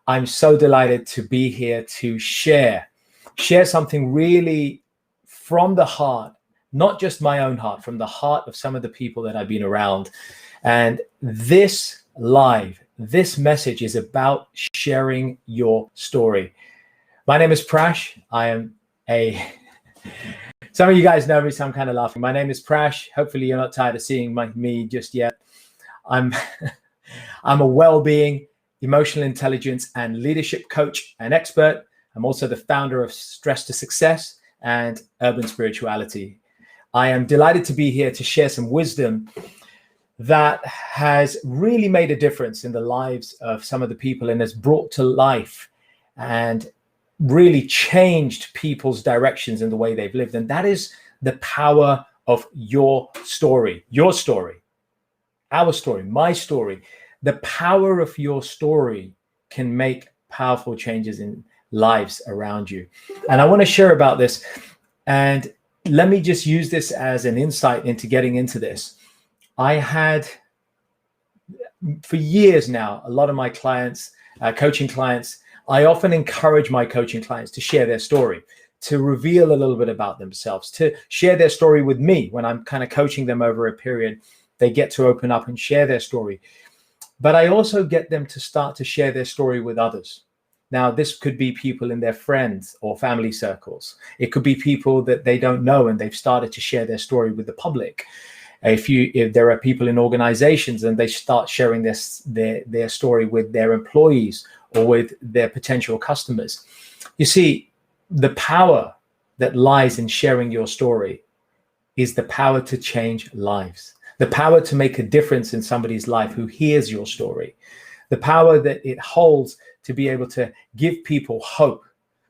I'm so delighted to be here to share something really from the heart, not just my own heart, from the heart of some of the people that I've been around. And this message is about sharing your story. My name is Prash. Some of you guys know me, so I'm kind of laughing. My name is Prash. Hopefully you're not tired of seeing me just yet. I'm a well-being, emotional intelligence, and leadership coach and expert. I'm also the founder of Stress to Success and Urban Spirituality. I am delighted to be here to share some wisdom that has really made a difference in the lives of some of the people and has brought to life and really changed people's directions in the way they've lived. And that is the power of your story, our story, my story. The power of your story can make powerful changes in lives around you. And I want to share about this. And let me just use this as an insight into getting into this. I had, for years now, a lot of my clients, coaching clients, I often encourage my coaching clients to share their story, to reveal a little bit about themselves, to share their story with me. When I'm kind of coaching them over a period, they get to open up and share their story. But I also get them to start to share their story with others. Now, this could be people in their friends or family circles. It could be people that they don't know and they've started to share their story with the public. If there are people in organizations and they start sharing their story with their employees or with their potential customers. You see, the power that lies in sharing your story is the power to change lives, the power to make a difference in somebody's life who hears your story, the power that it holds to be able to give people hope,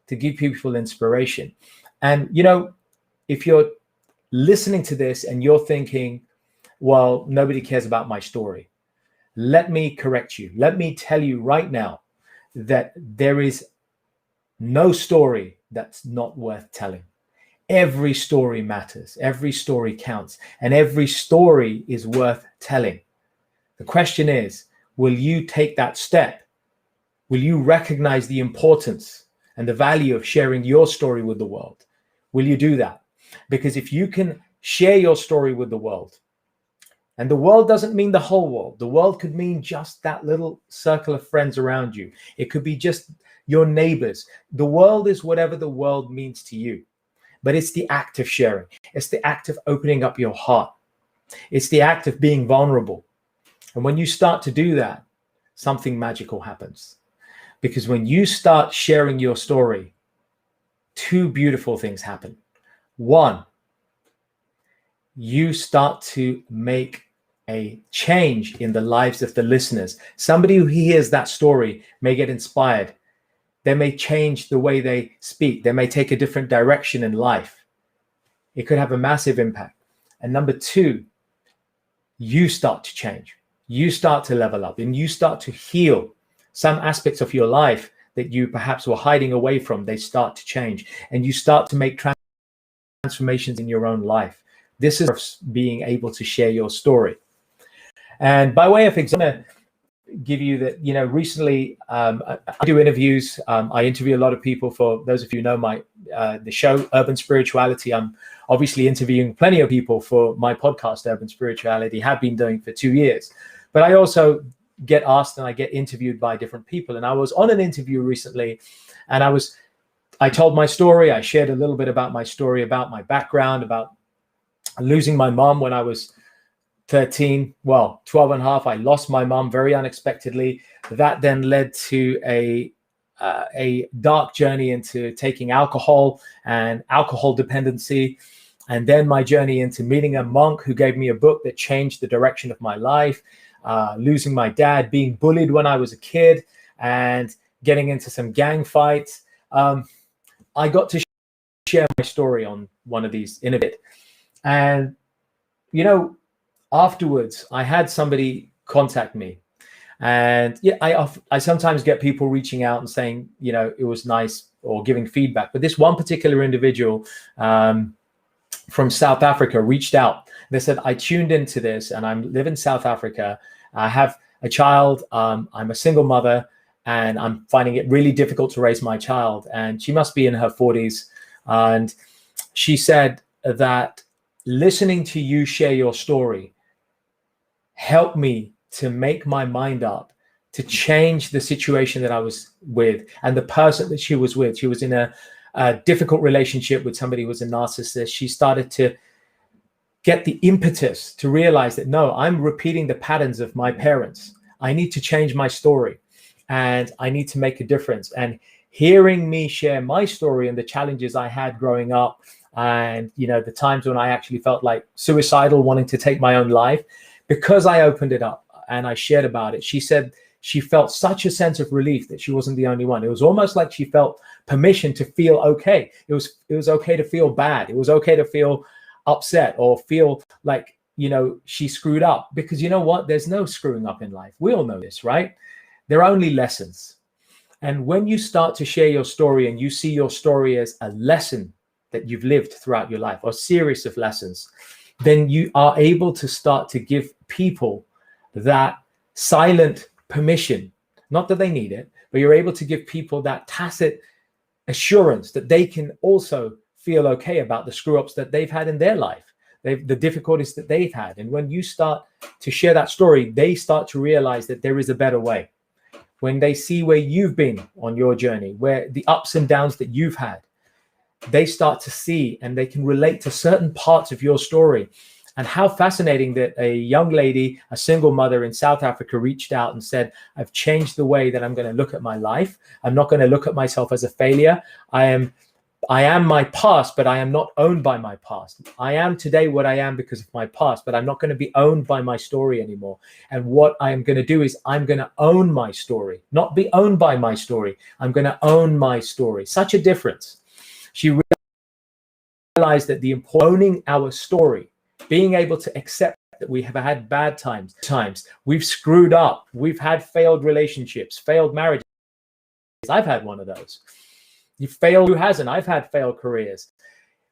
to give people inspiration. And, you know, if you're listening to this and you're thinking, well, nobody cares about my story, let me correct you. Let me tell you right now that there is no story that's not worth telling. Every story matters. Every story counts. And every story is worth telling. The question is, will you take that step? Will you recognize the importance and the value of sharing your story with the world? Will you do that? Because if you can share your story with the world, and the world doesn't mean the whole world. The world could mean just that little circle of friends around you. It could be just your neighbors. The world is whatever the world means to you. But it's the act of sharing. It's the act of opening up your heart. It's the act of being vulnerable. And when you start to do that, something magical happens. Because when you start sharing your story, two beautiful things happen. One, you start to make a change in the lives of the listeners. Somebody who hears that story may get inspired. They may change the way they speak. They may take a different direction in life. It could have a massive impact. And number two, you start to change. You start to level up and you start to heal some aspects of your life that you perhaps were hiding away from. They start to change and you start to make transformations in your own life. This is being able to share your story. And by way of example, give you that, you know, recently I do interviews. I interview a lot of people. For those of you who know the show, Urban Spirituality, I'm obviously interviewing plenty of people for my podcast, Urban Spirituality, have been doing for 2 years. But I also get asked and I get interviewed by different people. And I was on an interview recently and I told my story. I shared a little bit about my story, about my background, about losing my mom when I was 13, 12 and a half. I lost my mom very unexpectedly. That then led to a dark journey into taking alcohol and alcohol dependency. And then my journey into meeting a monk who gave me a book that changed the direction of my life, losing my dad, being bullied when I was a kid, and getting into some gang fights. I got to share my story on one of these in a bit. And, you know, afterwards, I had somebody contact me. And yeah, I sometimes get people reaching out and saying, you know, it was nice, or giving feedback. But this one particular individual from South Africa reached out. They said, I tuned into this and I live in South Africa. I have a child. I'm a single mother. and I'm finding it really difficult to raise my child. And she must be in her 40s. And she said that listening to you share your story helped me to make my mind up to change the situation that I was with and the person that she was with. She was in a difficult relationship with somebody who was a narcissist. She started to get the impetus to realize that, no, I'm repeating the patterns of my parents. I need to change my story and I need to make a difference. And hearing me share my story and the challenges I had growing up, and the times when I actually felt like suicidal, wanting to take my own life, because I opened it up and I shared about it, she said she felt such a sense of relief that she wasn't the only one. It was almost like she felt permission to feel okay. It was okay to feel bad. It was okay to feel upset or feel like, she screwed up, because you know what? There's no screwing up in life. We all know this, right? There are only lessons. And when you start to share your story and you see your story as a lesson that you've lived throughout your life, or a series of lessons, then you are able to start to give people that silent permission, not that they need it, but you're able to give people that tacit assurance that they can also feel okay about the screw ups that they've had in their life, the difficulties that they've had. And when you start to share that story, they start to realize that there is a better way. When they see where you've been on your journey, where the ups and downs that you've had, they start to see and they can relate to certain parts of your story. And how fascinating that a young lady, a single mother in South Africa, reached out and said, I've changed the way that I'm going to look at my life. I'm not going to look at myself as a failure. I am my past, but I am not owned by my past. I am today what I am because of my past, but I'm not going to be owned by my story anymore. And what I am going to do is I'm going to own my story, not be owned by my story. I'm going to own my story. Such a difference. She realized that the importance of owning our story, being able to accept that we have had bad times, we've screwed up, we've had failed relationships, failed marriages. I've had one of those. You failed, who hasn't? I've had failed careers.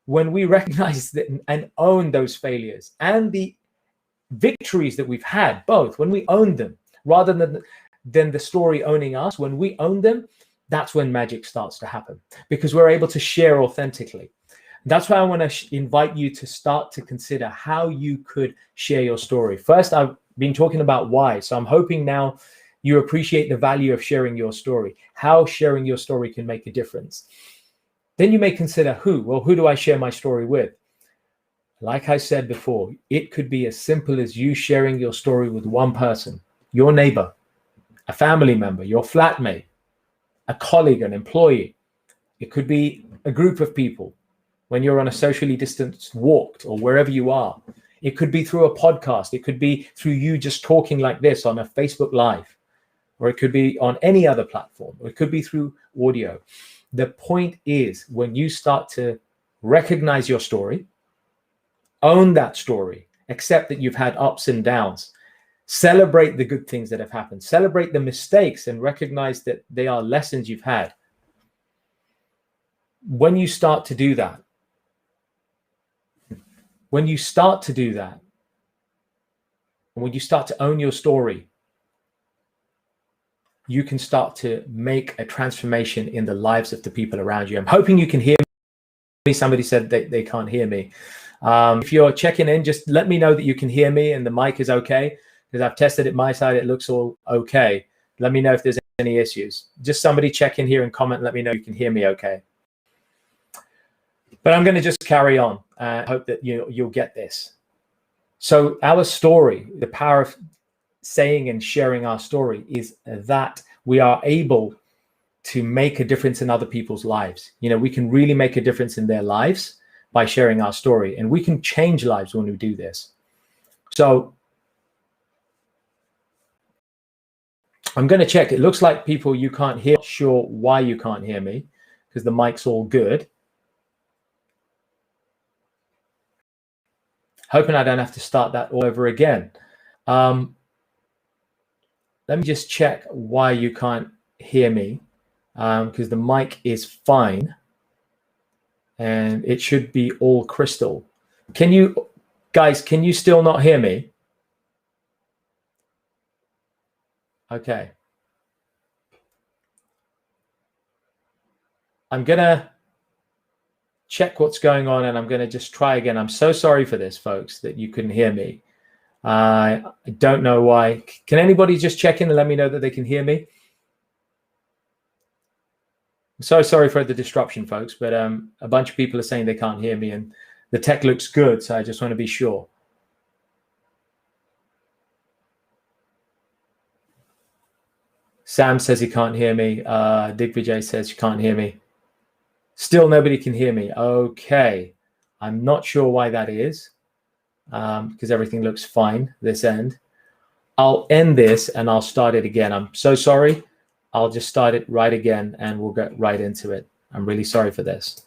When we recognize that and own those failures and the victories that we've had, both, when we own them, rather than the story owning us, when we own them, that's when magic starts to happen, because we're able to share authentically. That's why I want to invite you to start to consider how you could share your story. First, I've been talking about why. So I'm hoping now you appreciate the value of sharing your story, how sharing your story can make a difference. Then you may consider who. Well, who do I share my story with? Like I said before, it could be as simple as you sharing your story with one person, your neighbor, a family member, your flatmate, a colleague, an employee. It could be a group of people when you're on a socially distanced walk or wherever you are. It could be through a podcast. It could be through you just talking like this on a Facebook Live, or it could be on any other platform, or it could be through audio. The point is, when you start to recognize your story, own that story, accept that you've had ups and downs, celebrate the good things that have happened, celebrate the mistakes, and recognize that they are lessons you've had. When you start to do that, and when you start to own your story, you can start to make a transformation in the lives of the people around you. I'm hoping you can hear me. Somebody said they can't hear me. If you're checking in, just let me know that you can hear me and the mic is okay, because I've tested it my side. It looks all okay. Let me know if there's any issues. Just somebody check in here and comment. Let me know you can hear me okay. But I'm going to just carry on. Hope that you'll get this. So our story, the power of saying and sharing our story, is that we are able to make a difference in other people's lives. We can really make a difference in their lives by sharing our story, and we can change lives when we do this. So I'm going to check. It looks like people, you can't hear. Not sure why you can't hear me, because the mic's all good. Hoping I don't have to start that all over again. Let me just check why you can't hear me, because the mic is fine and it should be all crystal. Can you still not hear me? Okay. I'm going to check what's going on, and I'm going to just try again. I'm so sorry for this, folks, that you couldn't hear me. I don't know why. Can anybody just check in and let me know that they can hear me? I'm so sorry for the disruption, folks, but a bunch of people are saying they can't hear me, and the tech looks good, so I just want to be sure. Sam says he can't hear me. Digvijay says you can't hear me. Still nobody can hear me. Okay. I'm not sure why that is, because everything looks fine this end. I'll end this and I'll start it again. I'm so sorry. I'll just start it right again and we'll get right into it. I'm really sorry for this.